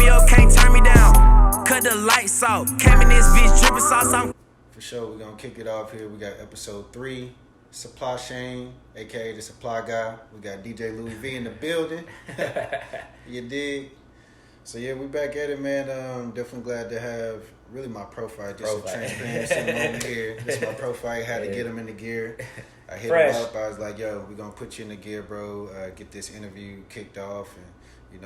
me up, can't turn me down. Cut the lights off. Came in this bitch dripping sauce. I'm For sure, we're gonna kick it off here. We got episode 3. Supply Shane, aka the Supply Guy. We got DJ Loui Vee in the building. You dig? So yeah, we back at it, man. Definitely glad to have really my profile. Just a transparency moment here. This is my profile. Had to get him in the gear. I hit him up. I was like, yo, we're gonna put you in the gear, bro. Get this interview kicked off, and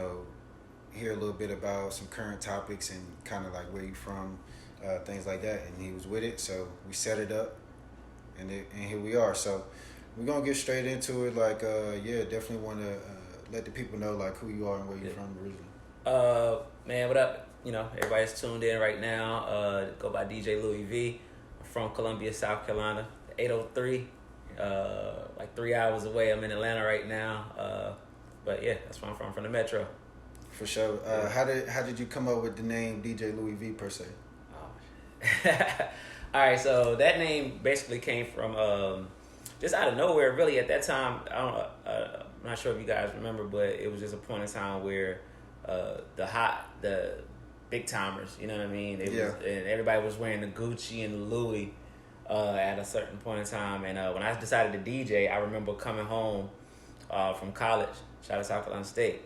hear a little bit about some current topics and kind of like where you from, things like that. And he was with it, so we set it up. And here we are. So we're gonna get straight into it. Like, definitely want to let the people know like who you are and where you're from originally. Man, what up? Everybody's tuned in right now. Go by DJ Loui Vee. I'm from Columbia, South Carolina. 803. Like 3 hours away. I'm in Atlanta right now. But yeah, that's where I'm from the Metro. For sure. How did you come up with the name DJ Loui Vee per se? All right, so that name basically came from just out of nowhere. Really, at that time, I'm not sure if you guys remember, but it was just a point in time where the big timers, you know what I mean? Was, and everybody was wearing the Gucci and the Louis at a certain point in time. And when I decided to DJ, I remember coming home from college. Shout out to South Carolina State.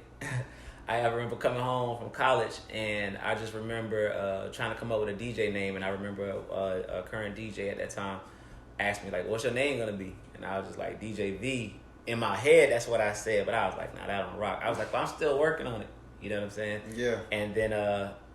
I remember coming home from college, and I just remember trying to come up with a DJ name, and I remember a current DJ at that time asked me, like, what's your name going to be? And I was just like, DJ V. In my head, that's what I said, but I was like, nah, that don't rock. I was like, well, I'm still working on it. You know what I'm saying? Yeah. And then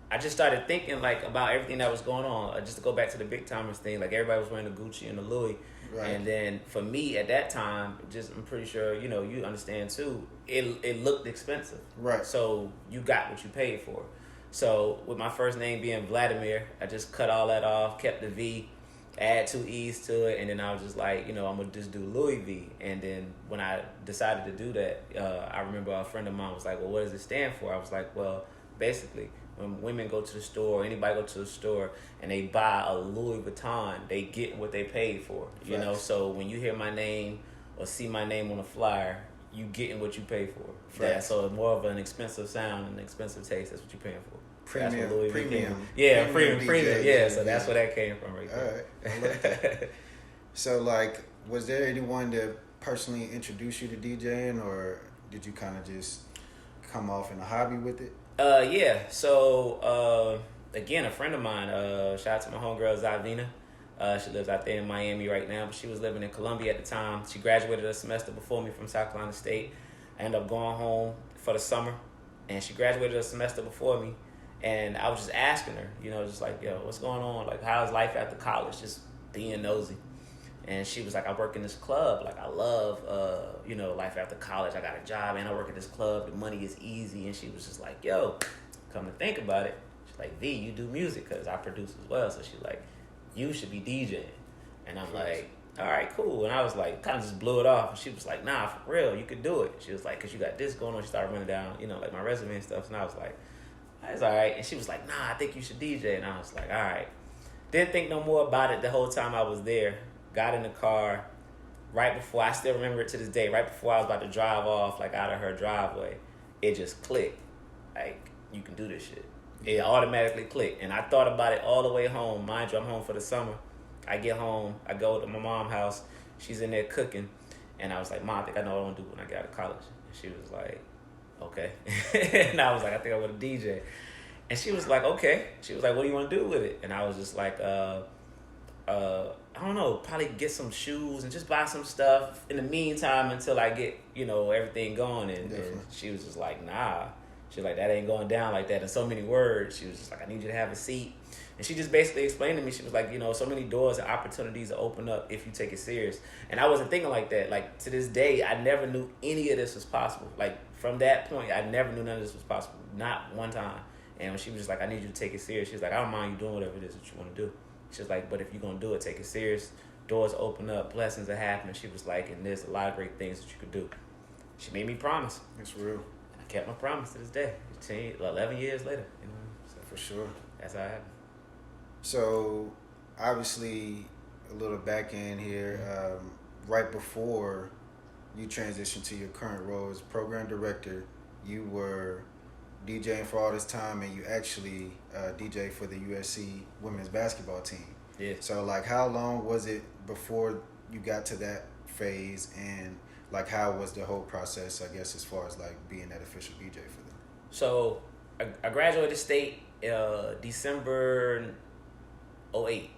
I just started thinking, like, about everything that was going on. Just to go back to the big timers thing, like, everybody was wearing the Gucci and the Louis. Right. And then for me at that time, I'm pretty sure, you understand too, it looked expensive. Right. So you got what you paid for. So with my first name being Vladimir, I just cut all that off, kept the V, add 2 E's to it, and then I was just like, I'm going to just do Loui Vee. And then when I decided to do that, I remember a friend of mine was like, well, what does it stand for? I was like, well, basically, when women go to the store, anybody go to the store, and they buy a Louis Vuitton, they get what they paid for, you know? So when you hear my name or see my name on a flyer, you getting what you pay for. Yeah, so it's more of an expensive sound and an expensive taste. That's what you're paying for. Premium. Yeah, premium. Yeah, so that's where that came from right there. All right, I like that. So, like, was there anyone that personally introduced you to DJing, or did you kind of just come off in a hobby with it? Yeah. So, again, a friend of mine, shout out to my homegirl, Zavina. She lives out there in Miami right now, but she was living in Columbia at the time. She graduated a semester before me from South Carolina State. I ended up going home for the summer, and she graduated a semester before me. And I was just asking her, just like, yo, what's going on? Like, how's life after college? Just being nosy. And she was like, I work in this club. Like, I love, life after college. I got a job and I work at this club. The money is easy. And she was just like, yo, come to think about it. She's like, V, you do music because I produce as well. So she's like, you should be DJing. And I'm like, all right, cool. And I was like, kind of just blew it off. And she was like, nah, for real, you could do it. She was like, because you got this going on. She started running down, like my resume and stuff. And I was like, that's all right. And she was like, nah, I think you should DJ. And I was like, all right. Didn't think no more about it the whole time I was there. Got in the car right before, I still remember it to this day, right before I was about to drive off, like out of her driveway, it just clicked. Like, you can do this shit. It automatically clicked. And I thought about it all the way home. Mind you, I'm home for the summer. I get home, I go to my mom's house. She's in there cooking. And I was like, Mom, I think I know what I want to do when I get out of college. And she was like, okay. And I was like, I think I want to DJ. And she was like, okay. She was like, what do you want to do with it? And I was just like, I don't know, probably get some shoes and just buy some stuff in the meantime until I get, everything going. And she was just like, nah. She was like, that ain't going down like that in so many words. She was just like, I need you to have a seat. And she just basically explained to me, she was like, so many doors and opportunities open up if you take it serious. And I wasn't thinking like that. Like, to this day, I never knew any of this was possible. Like, from that point, I never knew none of this was possible. Not one time. And when she was just like, I need you to take it serious, she was like, I don't mind you doing whatever it is that you want to do. She was like, but if you're going to do it, take it serious. Doors open up, blessings are happening. She was like, and there's a lot of great things that you could do. She made me promise. That's real. I kept my promise to this day. 11 years later. So for sure. That's how it happened. So, obviously, a little back end here. Right before you transitioned to your current role as program director, you were DJing for all this time, and you actually DJ for the USC women's basketball team. Yeah. So, like, how long was it before you got to that phase, and like, how was the whole process, I guess, as far as like being that official DJ for them? So I graduated state December 2008.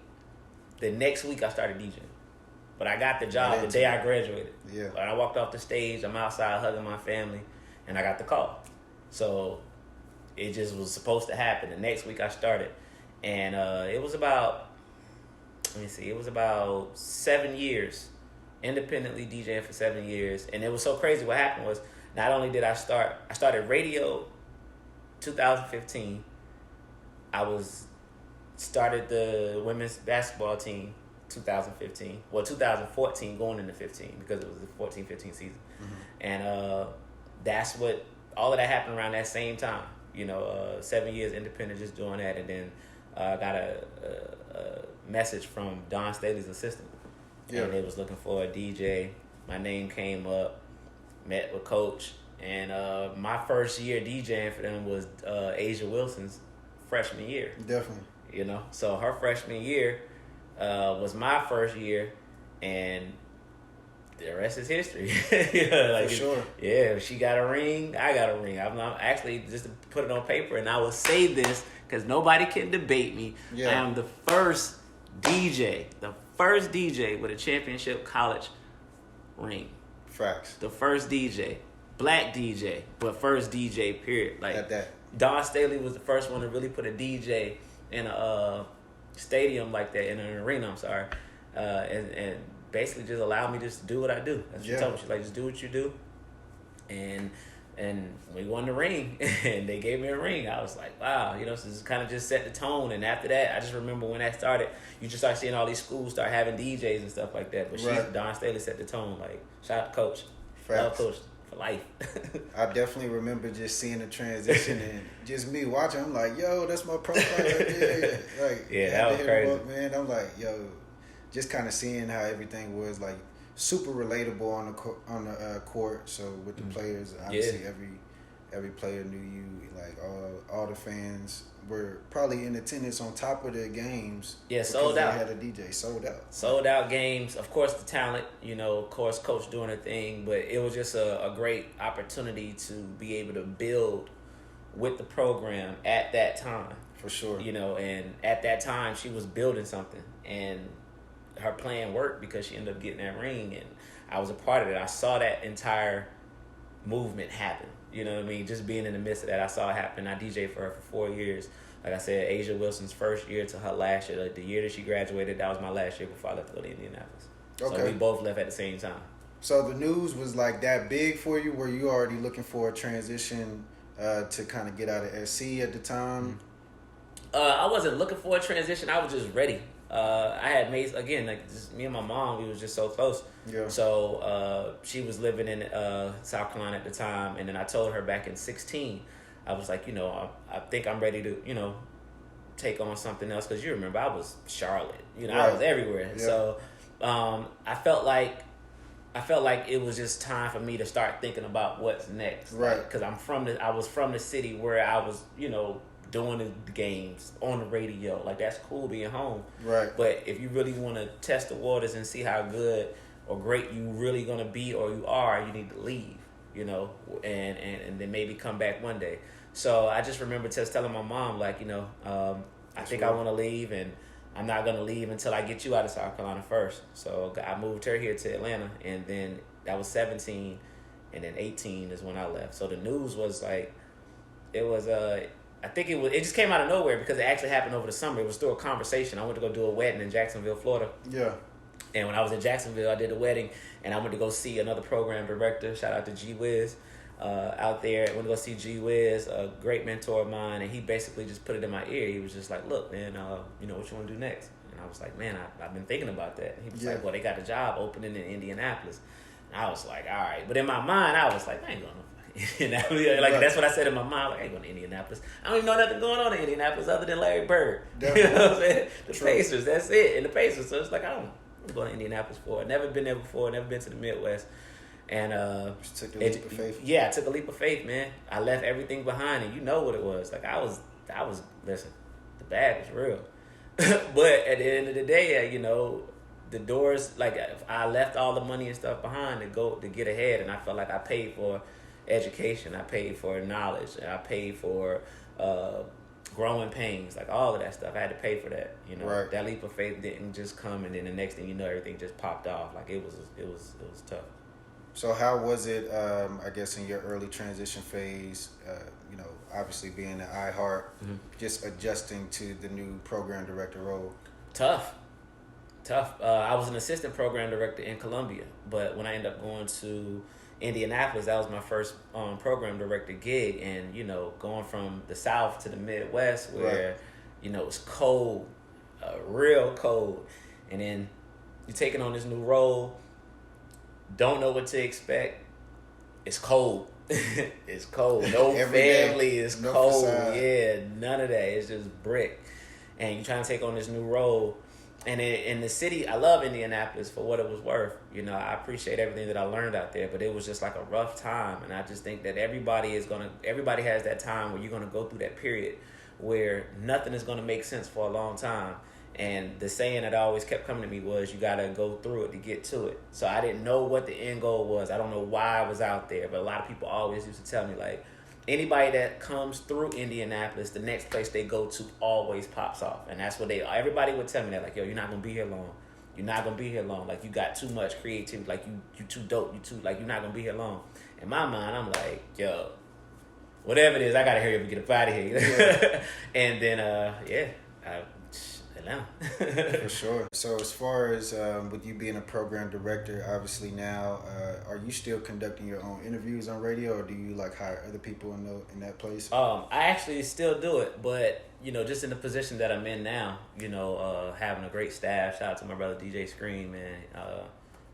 The next week I started DJing. But I got the job the day I graduated. Yeah. When I walked off the stage, I'm outside hugging my family, and I got the call. So it just was supposed to happen. The next week I started. And it was about 7 years, independently DJing for 7 years. And it was so crazy. What happened was, not only did I started radio 2015. I started the women's basketball team 2015. Well, 2014 going into 15 because it was the 14-15 season. Mm-hmm. And that's what, all of that happened around that same time. 7 years independent just doing that. And then I got a message from Don Staley's assistant. Yeah. And they was looking for a DJ. My name came up, met with Coach. And my first year DJing for them was Asia Wilson's freshman year. Definitely. So her freshman year was my first year, and the rest is history. For sure. Yeah, she got a ring, I got a ring. I'm actually, just to put it on paper, and I will say this because nobody can debate me. Yeah. I am the first DJ with a championship college ring. Facts. The first DJ. Black DJ, but first DJ, period. Like, at that. Don Staley was the first one to really put a DJ in a stadium like that, in an arena, I'm sorry. And basically just allowed me to just do what I do. That's what she told me. She's like, just do what you do. And we won the ring, and they gave me a ring. I was like, wow, so this kind of just set the tone. And after that, I just remember when that started, you just start seeing all these schools start having DJs and stuff like that. But Don Staley set the tone. Like, shout out to Coach. Love Coach. For life. I definitely remember just seeing the transition and just me watching. I'm like, yo, that's my profile right there. Like, that was crazy. Man, I'm like, yo, just kind of seeing how everything was like super relatable on the court. So with the players, obviously every player knew you. Like all the fans were probably in attendance on top of the games. Yeah, sold out. They had a DJ sold out. Sold out games. Of course, the talent. Of course, Coach doing her thing. But it was just a great opportunity to be able to build with the program at that time. For sure. And at that time, she was building something, and her plan worked because she ended up getting that ring, and I was a part of it. I saw that entire movement happen. You know what I mean? Just being in the midst of that, I saw it happen. I DJed for her for 4 years. Like I said, Asia Wilson's first year to her last year. Like the year that she graduated, that was my last year before I left to go to Indianapolis. Okay. So we both left at the same time. So the news was like that big for you? Were you already looking for a transition to kind of get out of SC at the time? I wasn't looking for a transition. I was just ready. I had made, again, like just me and my mom, we was just so close. Yeah. So she was living in South Carolina at the time, and then I told her back in 2016, I was like, I think I'm ready to, take on something else, because you remember I was Charlotte, I was everywhere. Yeah. So I felt like it was just time for me to start thinking about what's next, right? Because I was from the city where I was, doing the games on the radio. Like, that's cool being home. Right. But if you really want to test the waters and see how good or great you really going to be or you are, you need to leave, and then maybe come back one day. So I just remember just telling my mom, like, I think I want to leave, and I'm not going to leave until I get you out of South Carolina first. So I moved her here to Atlanta, and then that was 17, and then 18 is when I left. So the news was like, it was I think it just came out of nowhere because it actually happened over the summer. It was through a conversation. I went to go do a wedding in Jacksonville, Florida. Yeah. And when I was in Jacksonville, I did a wedding, and I went to go see another program director. Shout out to G Wiz out there. I went to go see G Wiz, a great mentor of mine, and he basically just put it in my ear. He was just like, look, man, what you want to do next? And I was like, man, I've been thinking about that. And he was like, well, they got a job opening in Indianapolis. And I was like, all right. But in my mind, I was like, I ain't going to that's what I said in my mind. Like, I ain't going to Indianapolis. I don't even know nothing going on in Indianapolis other than Larry Bird. Definitely. You know what I'm saying? The Pacers, that's it. And the Pacers. So it's like, I'm going to Indianapolis for. Never been there before. Never been to the Midwest. And Just took a leap of faith. Yeah, I took a leap of faith, man. I left everything behind, and you know what it was. Like I was listen, the bag was real. But at the end of the day, you know, the doors, like I left all the money and stuff behind to get ahead, and I felt like I paid for education, I paid for knowledge, and I paid for growing pains, like all of that stuff. I had to pay for that. You know, right. That leap of faith didn't just come, and then the next thing you know, everything just popped off. Like it was tough. So how was it, I guess, in your early transition phase, you know, obviously being at iHeart, just adjusting to the new program director role? Tough. I was an assistant program director in Columbia, but when I ended up going to Indianapolis, that was my first program director gig. And, you know, going from the South to the Midwest where, right. you know, it's cold, real cold. And then you're taking on this new role, don't know what to expect. It's cold. It's cold. No family. It's cold. Yeah, none of that. It's just brick. And you're trying to take on this new role. And in the city, I love Indianapolis for what it was worth. You know, I appreciate everything that I learned out there, but it was just like a rough time. And I just think that everybody has that time where you're going to go through that period where nothing is going to make sense for a long time. And the saying that always kept coming to me was, you got to go through it to get to it. So I didn't know what the end goal was. I don't know why I was out there, but a lot of people always used to tell me, like, anybody that comes through Indianapolis, the next place they go to always pops off. And that's what everybody would tell me that, like, yo, you're not going to be here long. You're not going to be here long. Like, you got too much creativity. Like, you too dope. You're not going to be here long. In my mind, I'm like, yo, whatever it is, I got to hurry up and get up out of here. Yeah. And then, Atlanta. For sure. So as far as with you being a program director, obviously now, are you still conducting your own interviews on radio, or do you like hire other people in that place? I actually still do it, but you know, just in the position that I'm in now, you know, having a great staff. Shout out to my brother DJ Scream, man.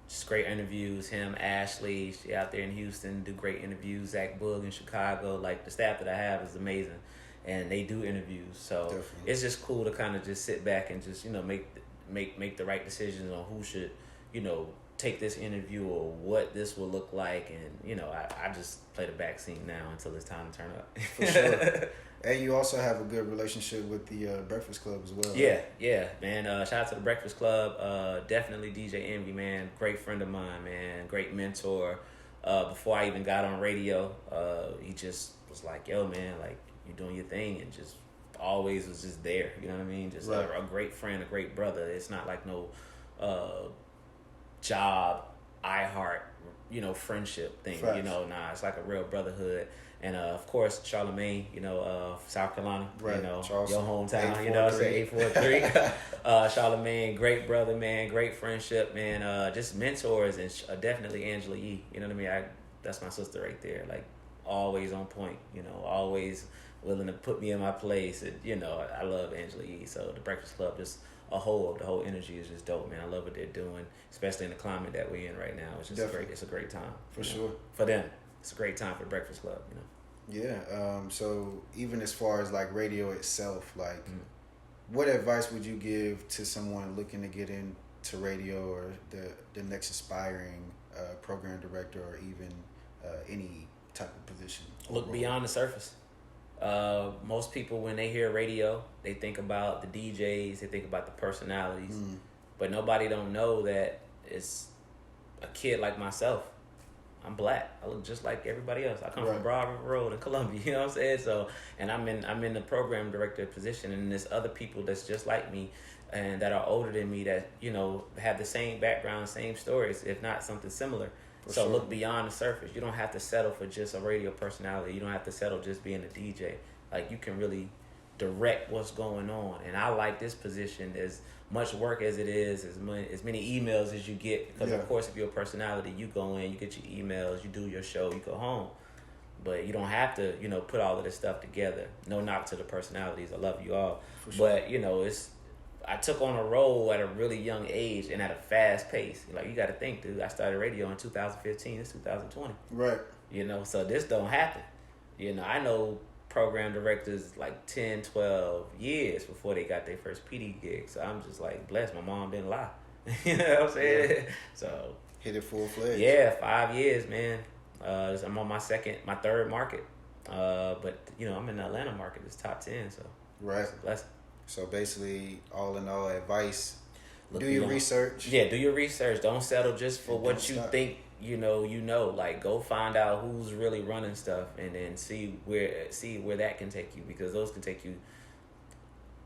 Just great interviews. Him, Ashley, she out there in Houston, do great interviews. Zach Boog in Chicago. Like, the staff that I have is amazing. And they do interviews, so definitely. It's just cool to kind of just sit back and just, you know, make the right decisions on who should, you know, take this interview or what this will look like. And, you know, I just play the back scene now until it's time to turn up. For sure. And you also have a good relationship with the Breakfast Club as well. Yeah, right? Yeah, man. Shout out to the Breakfast Club. Definitely DJ Envy, man. Great friend of mine, man. Great mentor. Before I even got on radio, he just was like, yo, man, like, you doing your thing, and just always was just there. You know what I mean? Just right. a great friend, a great brother. It's not like no job, iHeart, you know, friendship thing. Facts. You know, nah, it's like a real brotherhood. And of course, Charlemagne, you know, South Carolina, right. You know, Charleston. Your hometown, you know what I'm saying, 843. Charlemagne, great brother, man, great friendship, man. Just mentors, and definitely Angela Yee. You know what I mean? That's my sister right there. Like, always on point, you know, always willing to put me in my place. And, you know, I love Angela Yee. So the Breakfast Club, just the whole energy is just dope, man. I love what they're doing, especially in the climate that we're in right now. It's just great. It's a great time. For sure. For them. It's a great time for the Breakfast Club, you know. Yeah. So even as far as like radio itself, like what advice would you give to someone looking to get into radio, or the next aspiring program director, or even any type of position? Look beyond the surface. Most people, when they hear radio, they think about the DJs, they think about the personalities, but nobody don't know that it's a kid like myself. I'm black. I look just like everybody else. I come from Broad River Road in Columbia. You know what I'm saying? So, and I'm in the program director position, and there's other people that's just like me, and that are older than me, that, you know, have the same background, same stories, if not something similar. So sure. Look beyond the surface. You don't have to settle for just a radio personality. You don't have to settle just being a DJ. Like, you can really direct what's going on. And I like this position. As much work as it is, as many emails as you get. Because, of course, if you're a personality, you go in, you get your emails, you do your show, you go home. But you don't have to, you know, put all of this stuff together. No knock to the personalities. I love you all. For sure. But, you know, I took on a role at a really young age and at a fast pace. Like, you got to think, dude, I started radio in 2015. It's 2020. Right. You know, so this don't happen. You know, I know program directors like 10, 12 years before they got their first PD gig. So I'm just like blessed. My mom didn't lie. You know what I'm saying? Yeah. So Hit it full-fledged. Yeah, 5 years, man. I'm on my third market. But, I'm in the Atlanta market. It's top 10, so. Right. It's a blessing. So basically, all in all, advice, Look do your beyond. Research. Yeah, do your research. Don't settle just for And what don't you stop. think Like, go find out who's really running stuff, and then see where that can take you, because those can take you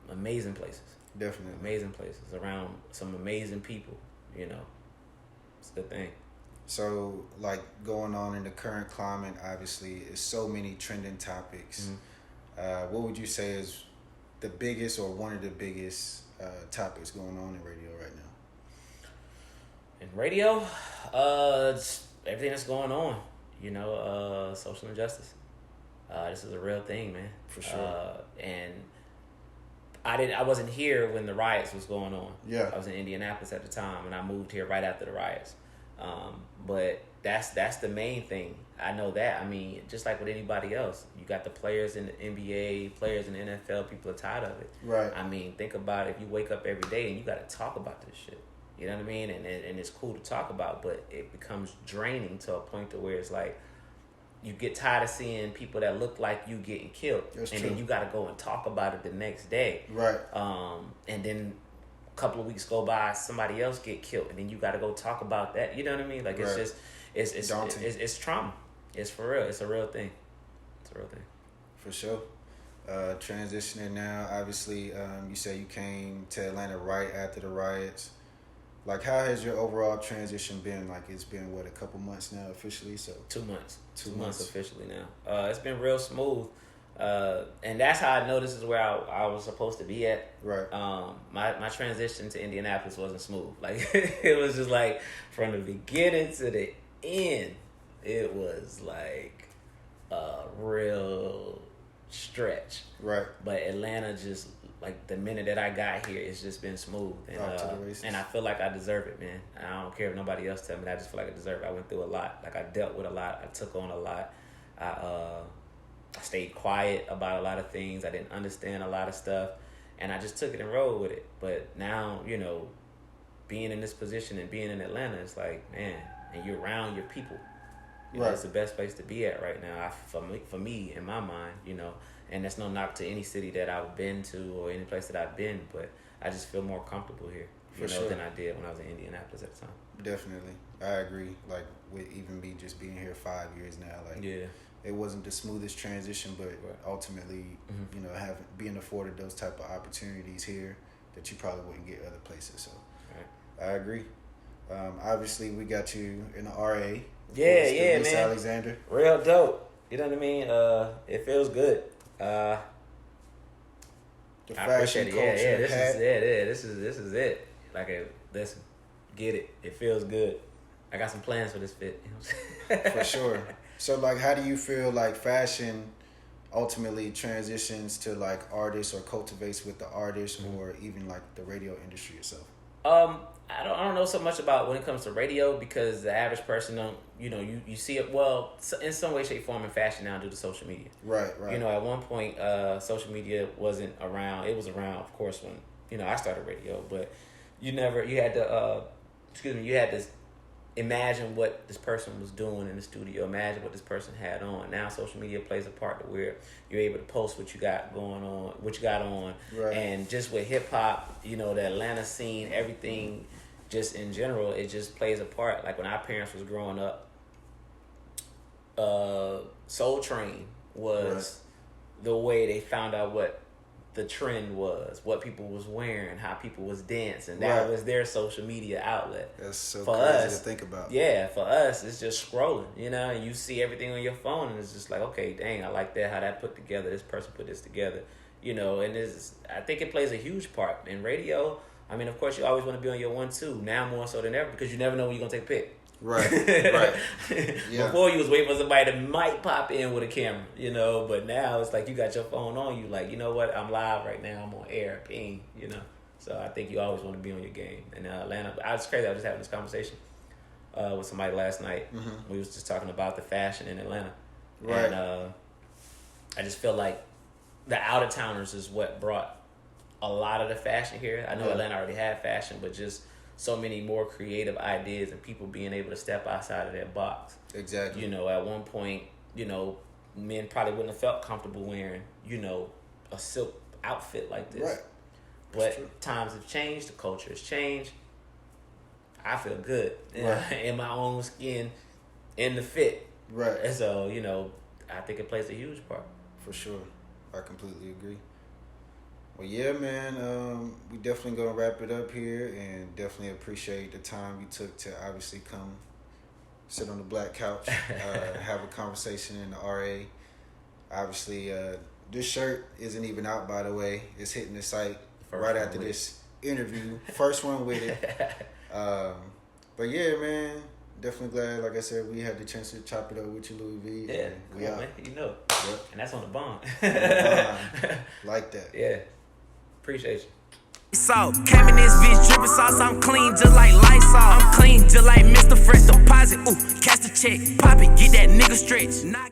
amazing places. Definitely. Amazing places around some amazing people. It's the thing. So, like, going on in the current climate, obviously, is so many trending topics. Mm-hmm. What would you say is the biggest or one of the biggest topics going on in radio right now? In radio, it's everything that's going on. Social injustice. This is a real thing, man. For sure. And I wasn't here when the riots was going on. Yeah. I was in Indianapolis at the time, and I moved here right after the riots. But that's the main thing. I know that. I mean, just like with anybody else, you got the players in the NBA, players in the NFL. People are tired of it. Right. I mean, think about it. If you wake up every day and you got to talk about this shit. You know what I mean? And it's cool to talk about, but it becomes draining to a point to where it's like you get tired of seeing people that look like you getting killed. That's and true. then you got to go and talk about it the next day. Right. And then a couple of weeks go by, somebody else get killed, and then you got to go talk about that. You know what I mean? Like, it's Right. just, it's Daunting. it's trauma. It's for real. It's a real thing. It's a real thing. For sure. Transitioning now, obviously, you say you came to Atlanta right after the riots. Like, how has your overall transition been? Like, it's been, a couple months now officially? So 2 months. 2 2 months months. officially now. It's been real smooth. And that's how I know this is where I was supposed to be at. Right. My transition to Indianapolis wasn't smooth. Like, it was just like from the beginning to the end, it was like a real stretch. Right. But Atlanta just, like, the minute that I got here, it's just been smooth. Off to the races. And I feel like I deserve it, man. I don't care if nobody else tell me that. I just feel like I deserve it. I went through a lot. Like, I dealt with a lot. I took on a lot. I stayed quiet about a lot of things. I didn't understand a lot of stuff. And I just took it and rolled with it. But now, being in this position and being in Atlanta, it's like, man, and you're around your people. Right. It's the best place to be at right now, for me, in my mind, And that's no knock to any city that I've been to or any place that I've been, but I just feel more comfortable here, For sure. than I did when I was in Indianapolis at the time. Definitely. I agree. Like, with even me just being here 5 years now, like, Yeah. it wasn't the smoothest transition, but Right. ultimately, being afforded those type of opportunities here that you probably wouldn't get other places. So Right. I agree. Obviously, we got you in the RA. Yeah, Miss yeah, man. Alexander. Real dope. You know what I mean? It feels good. The I fashion appreciate it. culture Yeah, this hat. is it. Yeah, this is it. Like, listen, get it. It feels good. I got some plans for this fit. You know what I'm saying? For sure. So, like, how do you feel like fashion ultimately transitions to, like, artists or cultivates with the artists or even, like, the radio industry itself? I don't know so much about when it comes to radio, because the average person don't, you see it, well, in some way, shape, form, and fashion now due to social media. Right. At one point, social media wasn't around. It was around, of course, when, I started radio, but you had to imagine what this person was doing in the studio, imagine what this person had on. Now social media plays a part to where you're able to post what you got going on, what you got on. Right. And just with hip hop, the Atlanta scene, everything just in general, it just plays a part. Like, when our parents was growing up, Soul Train was the way they found out what the trend was, what people was wearing, how people was dancing. That was their social media outlet. That's so For crazy us, to think about. Yeah, for us, it's just scrolling, and you see everything on your phone, and it's just like, okay, dang, I like that, how that put together, this person put this together, and I think it plays a huge part. In radio, I mean, of course, you always want to be on your 1-2, now more so than ever, because you never know when you're going to take a pic. Right, right. Yeah. Before, you was waiting for somebody that might pop in with a camera, but now it's like you got your phone on you, like, you know what, I'm live right now, I'm on air, ping, So I think you always want to be on your game. And Atlanta, I was crazy, I was just having this conversation with somebody last night. Mm-hmm. We was just talking about the fashion in Atlanta. Right. And I just feel like the out-of-towners is what brought a lot of the fashion here. I know Atlanta already had fashion, but just so many more creative ideas and people being able to step outside of their box. Exactly. You know, at one point, you know, men probably wouldn't have felt comfortable wearing, you know, a silk outfit like this. Right. But times have changed, the culture has changed. I feel good in my own skin, in the fit. Right. And so, you know, I think it plays a huge part. For sure. I completely agree. Well, yeah, man, we definitely going to wrap it up here, and definitely appreciate the time you took to obviously come sit on the black couch, have a conversation in the RA. Obviously, this shirt isn't even out, by the way. It's hitting the site right after this interview. First one with it. But yeah, man, definitely glad. Like I said, we had the chance to chop it up with you, Loui Vee. Yeah, we cool, out. man. You know. Yep. And that's on the bond. Like that. Yeah. Appreciate you. So, came in this bitch dripping sauce, I'm clean just like Lysol. I'm clean just like Mr. Fresh Deposit. Ooh, catch the check, pop it, get that nigga stretch.